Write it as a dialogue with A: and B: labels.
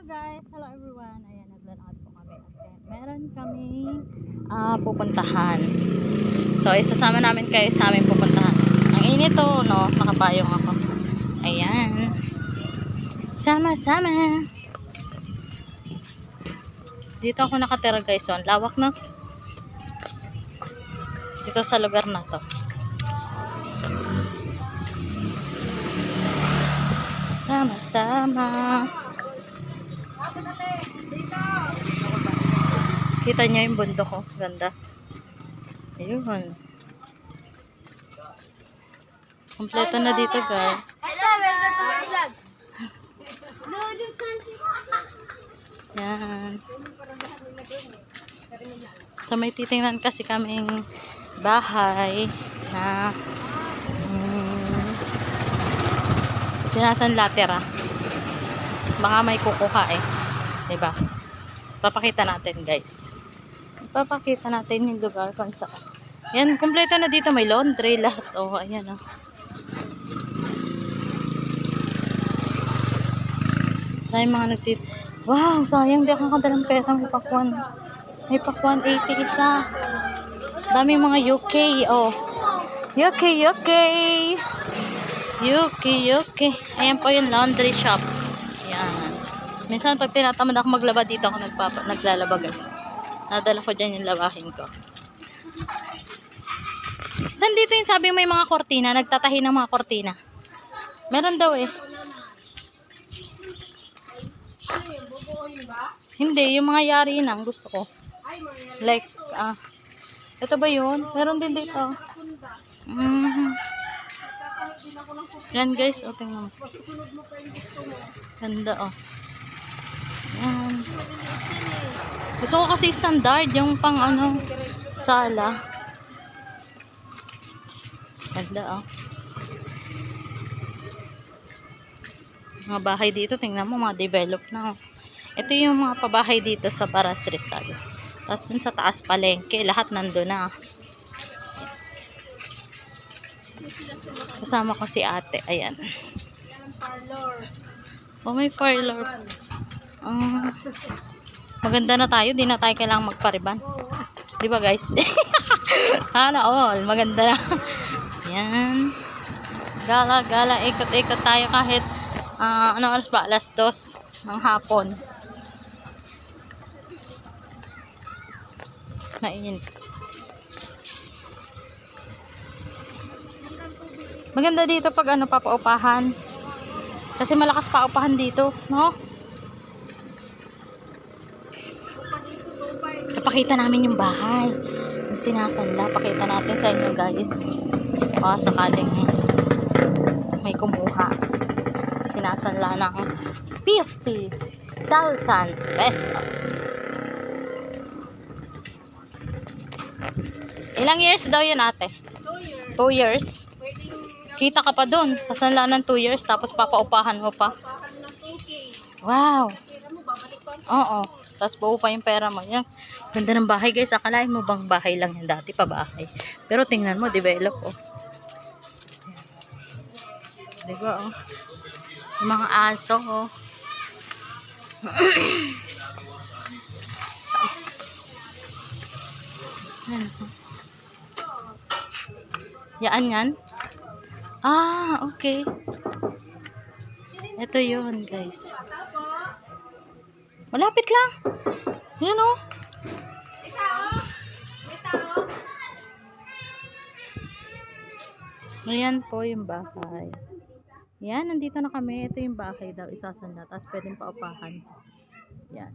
A: guys, hello everyone. Ayan, naglalakad po kami. Okay. Meron kaming pupuntahan. So, isasama namin kayo sa aming pupuntahan. Ang init to, no? Nakapayong ako. Ayan. Sama-sama. Dito ako nakatira guys. So, ang lawak na. Dito sa lugar na to. Sama-sama. Kita nyo yung bundok ko. Ganda. Ayun. Kompleto na dito guys. Yan. So may titingnan kasi kaming bahay na sinasanlatera. Baka may kukuha eh. Diba? Papakita natin guys. Papakita natin yung lugar kung saan. Yan, kompleto na dito. May laundry lahat. Oh, ayan oh. Dahil mga nagtit... Wow, sayang. Di ako nakadalang pera. May pakwan 80 isa. Daming mga UK. Oh. UK. Ayan po yung laundry shop. Ayan. Minsan pag tinatamad ako maglaba dito ako naglalaba guys. Nadala ko dyan yung labahin ko. Saan dito yung sabi may mga kortina? Nagtatahi ng mga kortina. Meron daw eh. Hindi, yung mga yari nang gusto ko. Like, ito ba yun? Meron din dito. Yan guys, o tingnan mo. Ganda oh. Yan. Gusto ko kasi standard yung pang sala. Ganda oh. Mga bahay dito, tingnan mo, mga develop na oh. Ito yung mga pabahay dito sa Paras Rizal. Tapos dun sa taas palengke, lahat nandun na. Kasama ko si ate, ayan. Oh, may parlor. Maganda na tayo, di na tayo kailangang magpariban. Di ba guys? Sana all, maganda na. Yan. Gala, ikot-ikot tayo kahit anong oras ba? Alas 2 ng hapon. Nainit. Maganda dito pag papaupahan. Kasi malakas paupahan dito, no? Napakita namin yung bahay. Yung sinasanda, pakita natin sa inyo guys. Sakaling may kumuha. Sinasanla ng 50,000 pesos. Ilang years daw yun ate? 2 years. Kita ka pa dun. Sasanla ng 2 years tapos papaupahan mo pa. Wow. Oo. Tapos buo pa yung pera mo. Yan. Ganda ng bahay guys. Akalain mo bang bahay lang yan dati pa bahay. Pero tingnan mo, develop oh. Diba oh. Yung mga aso oh. Yan. Okay. Ito yun guys. Malapit lang. Yan oh. Ayan po yung bahay. Yan, nandito na kami. Ito yung bahay daw. Isasanda. Tapos pwedeng paupahan. Yan.